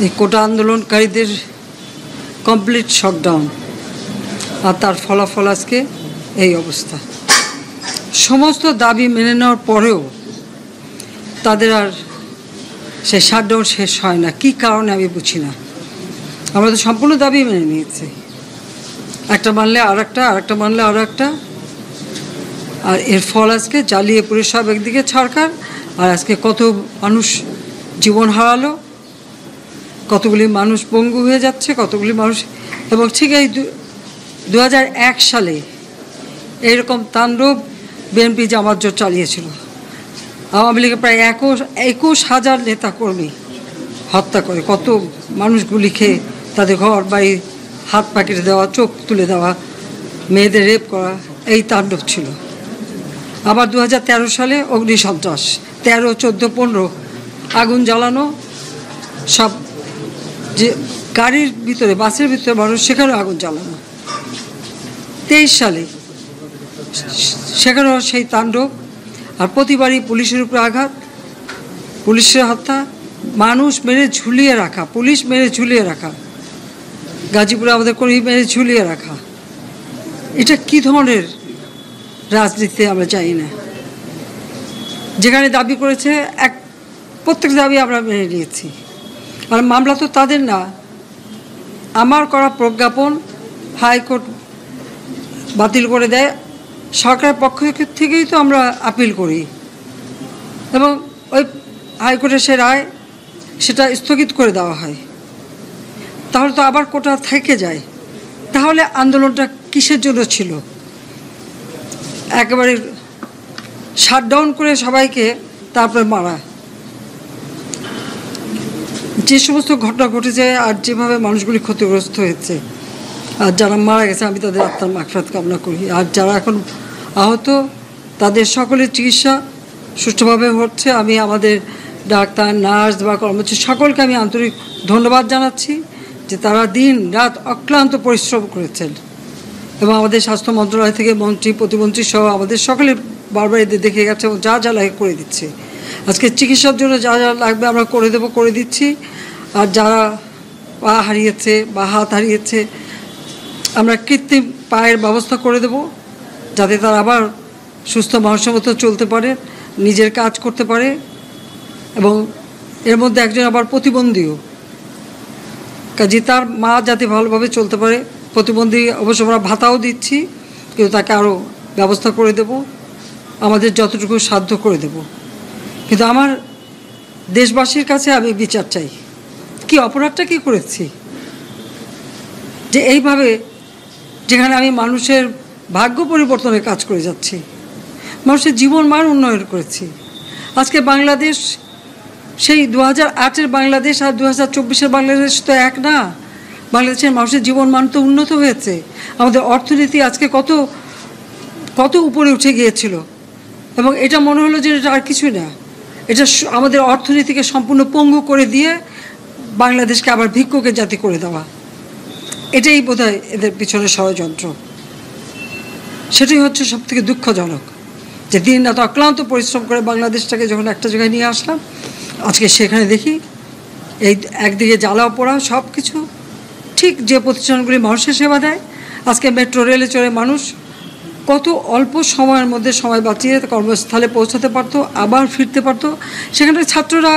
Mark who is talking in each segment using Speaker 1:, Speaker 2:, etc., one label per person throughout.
Speaker 1: এই কোটা আন্দোলনকারীদের complete shutdown, আর তার ফলাফল আজকে এই অবস্থা। সমস্ত দাবি মেনে নেওয়ার পরেও তাদের আর সে শাটডাউন শেষ হয় না। কী কারণে আমি বুঝি না। আমরা তো সম্পূর্ণ দাবি মেনে নিয়েছি, একটা মানলে আর একটা, আর একটা মানলে আরও একটা, আর এর ফল আজকে জ্বালিয়ে পুড়ে সব একদিকে সরকার, আর আজকে কত মানুষ জীবন হারালো, কতগুলি মানুষ পঙ্গু হয়ে যাচ্ছে, কতগুলি মানুষ। এবং ঠিক এই 2001 সালে এইরকম তাণ্ডব বিএনপি জামাত জোট চালিয়েছিল। আওয়ামী লীগের প্রায় 21,000 নেতাকর্মী হত্যা করে, কত মানুষ গুলি খেয়ে তাদের ঘর বাড়ি হাত পা কেটে দেওয়া, চোখ তুলে দেওয়া, মেয়েদের রেপ করা, এই তাণ্ডব ছিল। আবার 2013 সালে অগ্নিসন্ত্রাস, 13, 14, 15 আগুন জ্বালানো, সব যে গাড়ির ভিতরে, বাসের ভিতরে মানুষ, সেখানেও আগুন জ্বালানো। 23 সালে সেখানেও সেই তাণ্ডব। আর প্রতিবারই পুলিশের উপরে আঘাত, পুলিশের হত্যা, মানুষ মেরে ঝুলিয়ে রাখা, পুলিশ মেরে ঝুলিয়ে রাখা, গাজীপুরে আমাদের কর্মী মেরে ঝুলিয়ে রাখা। এটা কি ধরনের রাজনীতি আমরা জানি না। যেখানে দাবি করেছে প্রত্যেক দাবি আমরা মেনে নিয়েছি। আর মামলা তো তাদের না, আমার করা প্রজ্ঞাপন হাইকোর্ট বাতিল করে দেয়, সরকারের পক্ষ থেকেই তো আমরা আপিল করি, এবং ওই হাইকোর্টের সে রায় সেটা স্থগিত করে দেওয়া হয়। তাহলে তো আবার কোটা থেকে যায়। তাহলে আন্দোলনটা কিসের জন্য ছিল? একেবারে শাটডাউন করে সবাইকে তারপরে মারা। যে সমস্ত ঘটনা ঘটেছে আর যেভাবে মানুষগুলি ক্ষতিগ্রস্ত হয়েছে, আর যারা মারা গেছে আমি তাদের আত্মার মাগফিরাত কামনা করি। আর যারা এখন আহত তাদের সকলের চিকিৎসা সুষ্ঠুভাবে হচ্ছে। আমি আমাদের ডাক্তার, নার্স বা কর্মচারী সকলকে আমি আন্তরিক ধন্যবাদ জানাচ্ছি যে তারা দিন রাত অক্লান্ত পরিশ্রম করেছেন, এবং আমাদের স্বাস্থ্য মন্ত্রণালয় থেকে মন্ত্রী, প্রতিমন্ত্রী সহ আমাদের সকলে বারবার এদের দেখে গেছে এবং যা যা লাগে করে দিচ্ছে। আজকে চিকিৎসার জন্য যা যা লাগবে আমরা করে দিচ্ছি। আর যারা পা হারিয়েছে বা হাত হারিয়েছে, আমরা কৃত্রিম পায়ের ব্যবস্থা করে দেব, যাতে তারা আবার সুস্থ মানুষের মতো চলতে পারে, নিজের কাজ করতে পারে। এবং এর মধ্যে একজন আবার প্রতিবন্ধীও, কাজে তার মা যাতে ভালোভাবে চলতে পারে। প্রতিবন্ধী অবশ্য আমরা ভাতাও দিচ্ছি, কিন্তু তাকে আরও ব্যবস্থা করে দেব, আমাদের যতটুকু সাধ্য করে দেব। কিন্তু আমার দেশবাসীর কাছে আমি বিচার চাই, কি অপরাধটা কি করেছি যে এইভাবে, যেখানে আমি মানুষের ভাগ্য পরিবর্তনের কাজ করে যাচ্ছি, মানুষের জীবন মান উন্নয়ন করেছি। আজকে বাংলাদেশ সেই 2008-এর বাংলাদেশ আর 2024-এর বাংলাদেশ তো এক না। বাংলাদেশের মানুষের জীবন মান তো উন্নত হয়েছে। আমাদের অর্থনীতি আজকে কত কত উপরে উঠে গিয়েছিল, এবং এটা মনে হলো যে এটা আর কিছুই না। এটা আমাদের অর্থনীতিকে সম্পূর্ণ পঙ্গু করে দিয়ে বাংলাদেশকে আবার ভিক্ষুকের জাতি করে দেওয়া, এটাই বোধহয় এদের পিছনে ষড়যন্ত্র। সেটাই হচ্ছে সবথেকে দুঃখজনক, যে দিন রাত অক্লান্ত পরিশ্রম করে বাংলাদেশটাকে যখন একটা জায়গায় নিয়ে আসলাম, আজকে সেখানে দেখি এই একদিকে জ্বালাও পোড়া সব কিছু। ঠিক যে প্রতিষ্ঠানগুলি মানুষের সেবা দেয়, আজকে মেট্রো রেলে চড়ে মানুষ কত অল্প সময়ের মধ্যে সময় বাঁচিয়ে কর্মস্থলে পৌঁছাতে পারতো, আবার ফিরতে পারতো। সেখানে ছাত্ররা,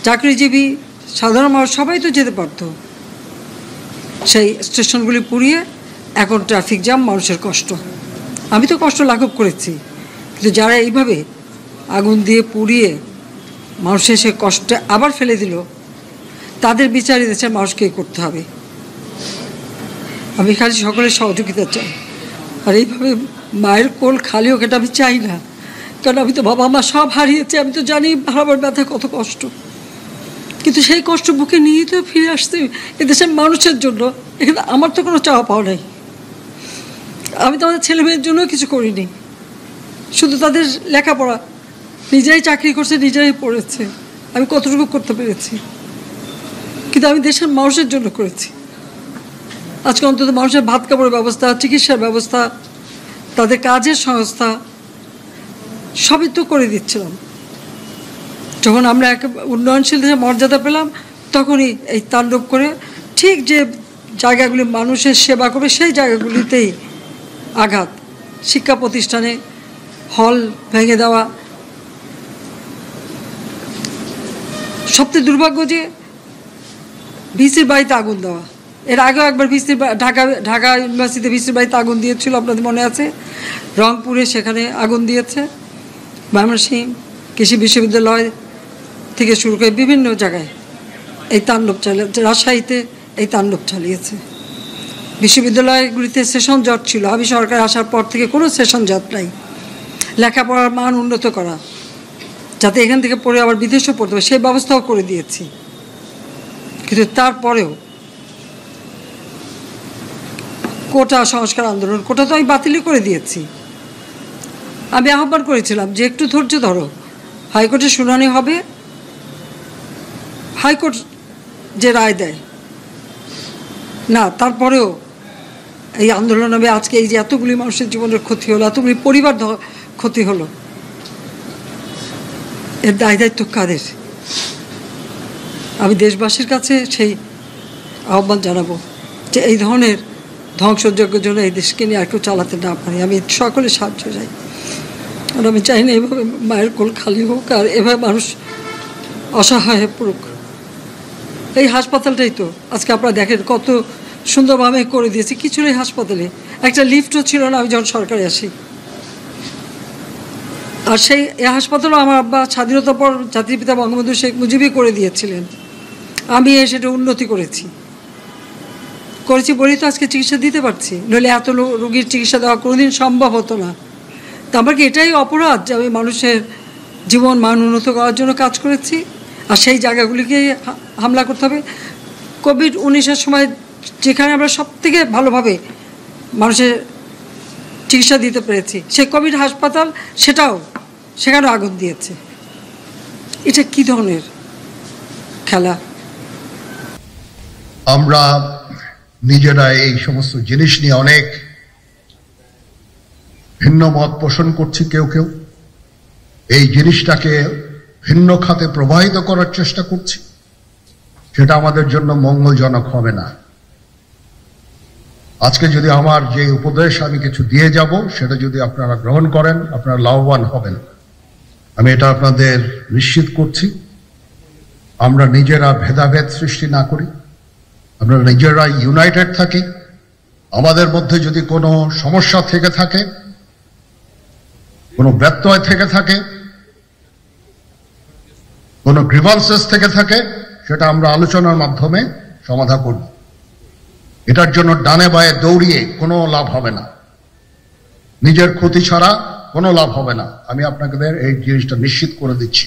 Speaker 1: চাকরিজীবী, সাধারণ মানুষ সবাই তো যেতে পারতো। সেই স্টেশনগুলি পুড়িয়ে এখন ট্রাফিক জ্যাম, মানুষের কষ্ট। আমি তো কষ্ট লাঘব করেছি, কিন্তু যারা এইভাবে আগুন দিয়ে পুড়িয়ে মানুষের সে কষ্টে আবার ফেলে দিল, তাদের বিচার দেশের মানুষকেই করতে হবে। আমি খালি সকলের সহযোগিতা চাই। আর এইভাবে মায়ের কোল খালি হোক, এটা আমি চাই না। কারণ আমি তো বাবা মা সব হারিয়েছি, আমি তো জানি হারাবার ব্যথা কত কষ্ট। কিন্তু সেই কষ্ট বুকে নিয়ে তো ফিরে আসতে এদেশের মানুষের জন্য। এখানে আমার তো কোনো চাওয়া পাওয়া নেই। আমি তো আমাদের ছেলে মেয়ের জন্য কিছু করিনি, শুধু তাদের লেখাপড়া, নিজেরাই চাকরি করছে, নিজেরাই পড়েছে, আমি কতটুকু করতে পেরেছি। কিন্তু আমি দেশের মানুষের জন্য করেছি। আজকে অন্তত মানুষের ভাত কাপড়ের ব্যবস্থা, চিকিৎসার ব্যবস্থা, তাদের কাজের সংস্থা সবই তো করে দিচ্ছিলাম। যখন আমরা এক উন্নয়নশীল দেশের মর্যাদা পেলাম, তখনই এই তাণ্ডব করে ঠিক যে জায়গাগুলি মানুষের সেবা করবে সেই জায়গাগুলিতেই আঘাত, শিক্ষা প্রতিষ্ঠানে হল ভেঙে দেওয়া। সবচেয়ে দুর্ভাগ্য যে ভিসির বাড়িতে আগুন দেওয়া। এর আগেও একবার ঢাকা ইউনিভার্সিটিতে ভিসির বাড়িতে আগুন দিয়েছিল, আপনাদের মনে আছে। রংপুরে সেখানে আগুন দিয়েছে, ময়মনসিংহ কৃষি বিশ্ববিদ্যালয় থেকে শুরু করে বিভিন্ন জায়গায় এই তাণ্ডব চালিয়েছে। রাজশাহীতে এই তাণ্ডব চালিয়েছে। বিশ্ববিদ্যালয়গুলিতে সেশন জট ছিল, আমি সরকার আসার পর থেকে কোনো সেশন জট নাই। লেখাপড়ার মান উন্নত করা, যাতে এখান থেকে পড়ে আবার বিদেশেও পড়তে হবে, সেই ব্যবস্থাও করে দিয়েছি। কিন্তু তারপরেও কোটা সংস্কার আন্দোলন, কোটা তো আমি বাতিলই করে দিয়েছি। আমি আহ্বান করেছিলাম যে একটু ধৈর্য ধরো, হাইকোর্টে শুনানি হবে, হাইকোর্ট যে রায় দেয় না। তারপরেও এই আন্দোলন হবে। আজকে এই যে এতগুলি মানুষের জীবনের ক্ষতি হলো, এতগুলি পরিবার ক্ষতি হলো, এর দায় দায়িত্ব কাদের? আমি দেশবাসীর কাছে সেই আহ্বান জানাবো যে এই ধরনের ধ্বংসযজ্ঞের জন্য এই দেশকে নিয়ে আর কেউ চালাতে না পারে। আমি সকলে সাহায্য চাই। আর আমি চাই না এভাবে মায়ের কোল খালি হোক আর এভাবে মানুষ অসহায় হয়ে পড়ুক। এই হাসপাতালটাই তো আজকে আপনারা দেখেন কত সুন্দরভাবে করে দিয়েছি। কিছু নেই হাসপাতালে, একটা লিফটও ছিল না আমি যখন সরকারে আসি। আর সেই এই হাসপাতালও আমার আব্বা স্বাধীনতার পর জাতির পিতা বঙ্গবন্ধু শেখ মুজিবই করে দিয়েছিলেন। আমি সেটা উন্নতি করেছি বলেই তো আজকে চিকিৎসা দিতে পারছি, নইলে এত রোগীর চিকিৎসা দেওয়া কোনোদিন সম্ভব হতো না। তা আমার কি এটাই অপরাধ যে আমি মানুষের জীবন মান উন্নত করার জন্য কাজ করেছি আর সেই জায়গাগুলিকে হামলা করতে হবে? কোভিড-19-এর সময় যেখানে আমরা সব থেকে ভালোভাবে মানুষের চিকিৎসা দিতে পেরেছি, সেই কোভিড হাসপাতাল সেখানেও আগুন দিয়েছে। এটা কি ধরনের খেলা?
Speaker 2: আমরা নিজেরা এই সমস্ত জিনিস নিয়ে অনেক ভিন্ন মত পোষণ করছি। কেউ কেউ এই জিনিসটাকে ভিন্ন খাতে প্রবাহিত করার চেষ্টা করছি। সেটা আমাদের জন্য মঙ্গলজনক হবে না। আজকে যদি আমার যে উপদেশ আমি কিছু দিয়ে যাব, সেটা যদি আপনারা গ্রহণ করেন, আপনারা লাভবান হবেন, আমি এটা আপনাদের নিশ্চিত করছি। আমরা নিজেরা ভেদাভেদ সৃষ্টি না করি, আমরা নিজেরা ইউনাইটেড থাকি। আমাদের মধ্যে যদি কোনো সমস্যা থেকে থাকে, কোনো ব্যত্যয় থেকে থাকে, কোনো গ্রিভান্সেস থেকে থাকে, সেটা আমরা আলোচনার মাধ্যমে সমাধান করব। এটার জন্য ডানে বায়ে দৌড়িয়ে কোনো লাভ হবে না, নিজের ক্ষতি ছাড়া কোনো লাভ হবে না। আমি আপনাদের এই জিনিসটা নিশ্চিত করে দিচ্ছি।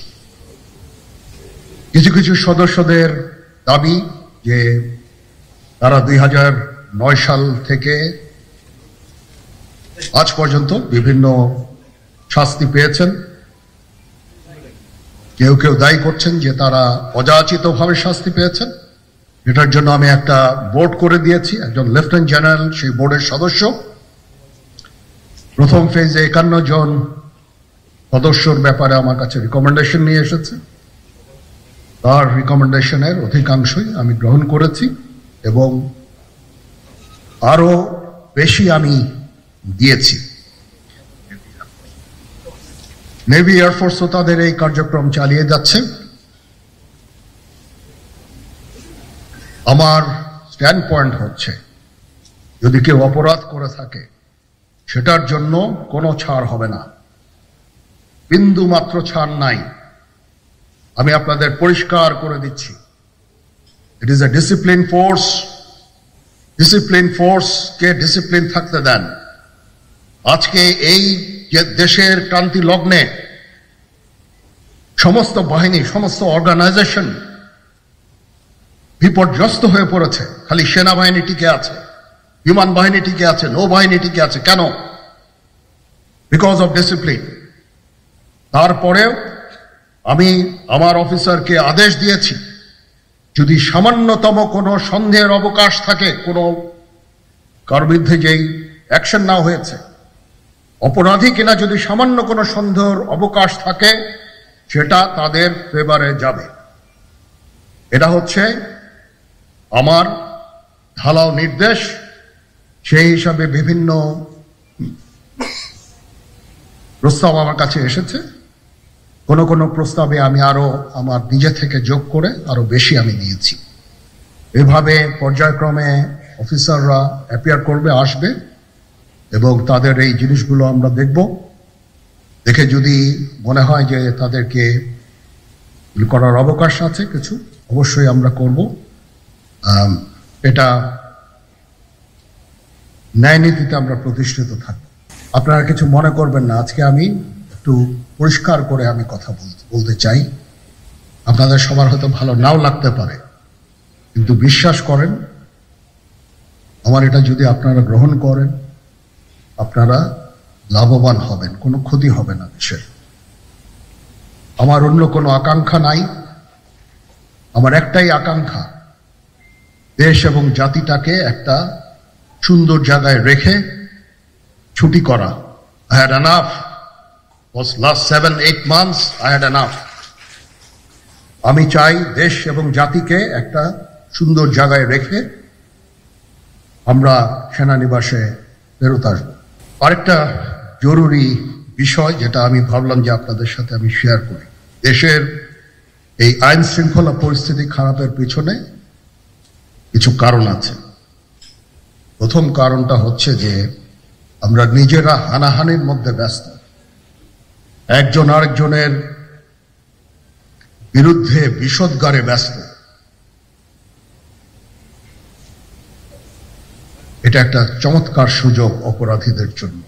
Speaker 2: কিছু কিছু সদস্যদের দাবি যে তারা 2009 সাল থেকে আজ পর্যন্ত বিভিন্ন শাস্তি পেয়েছেন। কেউ কেউ দায়ী করছেন যে তারা অযাচিতভাবে শাস্তি পেয়েছেন। এটার জন্য আমি একটা বোর্ড করে দিয়েছি, একজন লেফটেন্যান্ট জেনারেল সেই বোর্ডের সদস্য। প্রথম ফেজে 51 জন সদস্যর ব্যাপারে আমার কাছে রিকমেন্ডেশন নিয়ে এসেছে। তার রিকমেন্ডেশনের অধিকাংশই আমি গ্রহণ করেছি এবং আরো বেশি আমি দিয়েছি। নেভি এয়ারফোর্সও তাদের এই কার্যক্রম চালিয়ে যাচ্ছে। আমার স্ট্যান্ড পয়েন্ট হচ্ছে, যদি কেউ অপরাধ করে থাকে সেটার জন্য কোনো ছাড় হবে না, বিন্দু মাত্র ছাড় নাই। আমি আপনাদের পরিষ্কার করে দিচ্ছি, it is a discipline force. Discipline ফোর্সকে ডিসিপ্লিন থাকতে দেন। আজকে এই যে দেশের ক্রান্তি লগ্নে সমস্ত বাহিনী, সমস্ত অর্গানাইজেশন বিপর্যস্ত হয়ে পড়েছে। খালি সেনাবাহিনী টিকে আছে, বিমান বাহিনী টিকে আছে, নৌবাহিনী টিকে আছে। কেন? Because of discipline. তারপরেও আমি আমার অফিসারকে আদেশ দিয়েছি, যদি সামান্যতম কোনো সন্দেহের অবকাশ থাকে, কোনো কার বিরুদ্ধে যেই অ্যাকশন নেওয়া হয়েছে অপরাধী কিনা, যদি সামান্য কোনো সন্দেহের অবকাশ থাকে, সেটা তাদের ফেভারে যাবে। এটা হচ্ছে আমার ঢালাও নির্দেশ। সেই হিসাবে বিভিন্ন প্রস্তাব আমার কাছে এসেছে। কোনো কোনো প্রস্তাবে আমি আরো আমার নিজে থেকে যোগ করে আরো বেশি আমি নিয়েছি। এভাবে পর্যায়ক্রমে অফিসাররা অ্যাপিয়ার করবে, আসবে, এবং তাদের এই জিনিসগুলো আমরা দেখব। দেখে যদি মনে হয় যে তাদেরকে করার অবকাশ আছে কিছু, অবশ্যই আমরা করব। এটা ন্যায় নীতিতে আমরা প্রতিষ্ঠিত থাকব। আপনারা কিছু মনে করবেন না, আজকে আমি একটু পরিষ্কার করে আমি কথা বলতে চাই। আপনাদের সবার হয়তো ভালো নাও লাগতে পারে, কিন্তু বিশ্বাস করেন, আমার এটা যদি আপনারা গ্রহণ করেন, আপনারা লাভবান হবেন, কোনো ক্ষতি হবে না দেশের। আমার অন্য কোনো আকাঙ্ক্ষা নাই। আমার একটাই আকাঙ্ক্ষা, দেশ এবং জাতিটাকে একটা সুন্দর জায়গায় রেখে ছুটি করা। I had enough. Was last 7-8 months I had enough. আমি চাই দেশ এবং জাতিকে একটা সুন্দর জায়গায় রেখে আমরা সেনানিবাসে ফেরত আসব। আরেকটা জরুরি বিষয় যেটা আমি ভাবলাম যে আপনাদের সাথে আমি শেয়ার করি। দেশের এই আইন শৃঙ্খলা পরিস্থিতি খারাপের পিছনে কিছু কারণ আছে। প্রথম কারণটা হচ্ছে যে আমরা নিজেরা হানাহানির মধ্যে ব্যস্ত, একজন আরেকজনের বিরুদ্ধে বিষোদ্গারে ব্যস্ত। এটা একটা চমৎকার সুযোগ অপরাধীদের জন্য।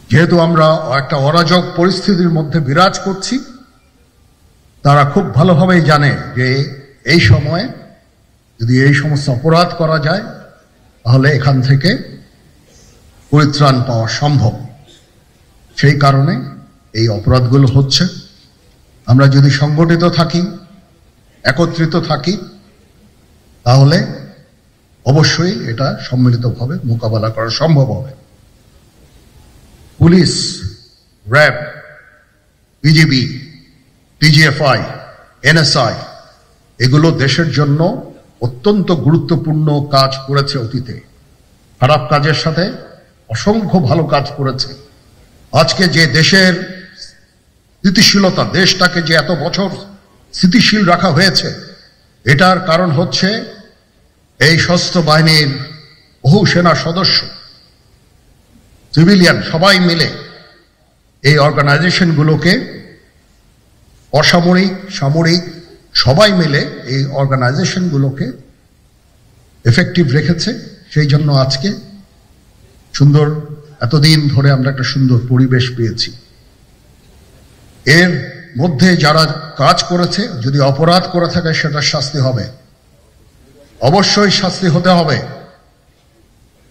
Speaker 2: যেহেতু আমরা একটা অরাজক পরিস্থিতির মধ্যে বিরাজ করছি, তারা খুব ভালোভাবেই জানে যে এই সময়ে যদি এই সমস্ত অপরাধ করা যায় তাহলে এখান থেকে পরিত্রাণ পাওয়া সম্ভব। সেই কারণে এই অপরাধগুলো হচ্ছে। আমরা যদি সংগঠিত থাকি, একত্রিত থাকি, তাহলে অবশ্যই এটা সম্মিলিতভাবে মোকাবেলা করা সম্ভব হবে। Police, RAB, BGB, DGFI, NSI এগুলো দেশের জন্য অত্যন্ত গুরুত্বপূর্ণ কাজ করেছে অতীতে। খারাপ কাজের সাথে অসংখ্য ভালো কাজ করেছে। আজকে যে দেশের স্থিতিশীলতা, দেশটাকে যে এত বছর স্থিতিশীল রাখা হয়েছে, এটার কারণ হচ্ছে এই সশস্ত্র বাহিনীর বহু সেনা সদস্য, সিভিলিয়ান সবাই মিলে এই অর্গানাইজেশনগুলোকে, অসামরিক, সামরিক সবাই মিলে এই অর্গানাইজেশনগুলোকে এফেক্টিভ রেখেছে। সেই জন্য আজকে সুন্দর, এতদিন ধরে আমরা একটা সুন্দর পরিবেশ পেয়েছি। এর মধ্যে যারা কাজ করেছে, যদি অপরাধ করে থাকে সেটার শাস্তি হবে, অবশ্যই শাস্তি হতে হবে,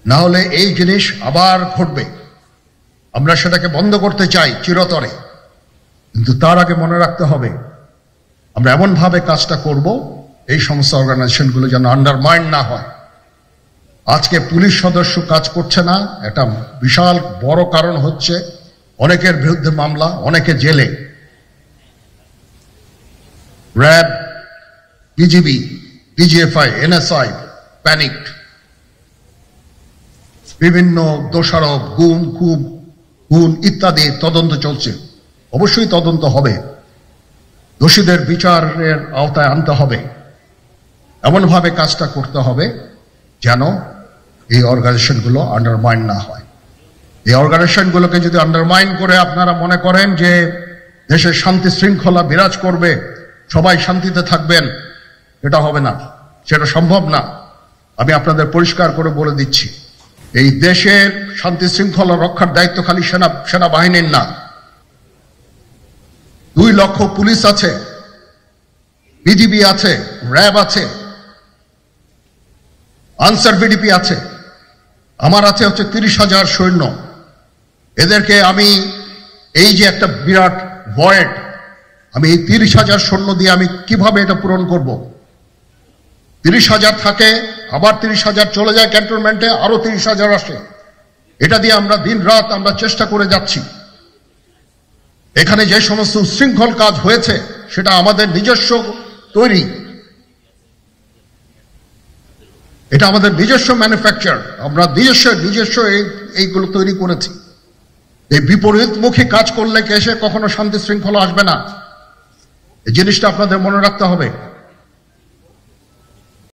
Speaker 2: না হলে এই জিনিস আবার ঘটবে। আমরা সেটাকে বন্ধ করতে চাই চিরতরে, কিন্তু তার আগে মনে রাখতে হবে আমরা এমন ভাবে কাজটা করব এই সমস্ত অর্গানাইজেশনগুলো যেন আন্ডারমাইন না হয়। আজকে পুলিশ সদস্য কাজ করছে না, একটা বিশাল বড় কারণ হচ্ছে অনেকের বিরুদ্ধে মামলা, অনেকে জেলে। RAB, BGB, DGFI, NSI panicked. বিভিন্ন দোষারোপ, খুন ইত্যাদি তদন্ত চলছে। অবশ্যই তদন্ত হবে, দোষীদের বিচারের আওতায় আনতে হবে। এমনভাবে কাজটা করতে হবে যেন এই অর্গানাইজেশনগুলো আন্ডারমাইন না হয়। এই অর্গানাইজেশনগুলোকে যদি আন্ডারমাইন করে আপনারা মনে করেন যে দেশের শান্তি শৃঙ্খলা বিরাজ করবে, সবাই শান্তিতে থাকবেন, এটা হবে না, সেটা সম্ভব না। আমি আপনাদের পরিষ্কার করে বলে দিচ্ছি, এই দেশের শান্তি শৃঙ্খলা রক্ষার দায়িত্ব খালি সেনাবাহিনীর না। 2 লক্ষ পুলিশ আছে, বিজিবি আছে, র্যাব আছে, আনসার বিডিপি আছে, আমার আছে হচ্ছে 30,000 সৈন্য। এদেরকে আমি এই যে একটা বিরাট ভয়েড, আমি এই 30,000 সৈন্য দিয়ে আমি কিভাবে এটা পূরণ করব? 30,000 থাকে, আবার 30,000 চলে যায় ক্যান্টনমেন্টে, আরো 30,000 আসে। এটা দিয়ে আমরা দিন রাত আমরা চেষ্টা করে যাচ্ছি। এখানে যে সমস্ত উচ্ছৃঙ্খল কাজ হয়েছে সেটা আমাদের নিজস্ব তৈরি, এটা আমাদের নিজস্ব ম্যানুফ্যাকচার, আমরা নিজস্ব এইগুলো তৈরি করেছি। এই বিপরীতমুখী কাজ করলে এসে কখনো শান্তি শৃঙ্খলা আসবে না, এই জিনিসটা আপনাদের মনে রাখতে হবে।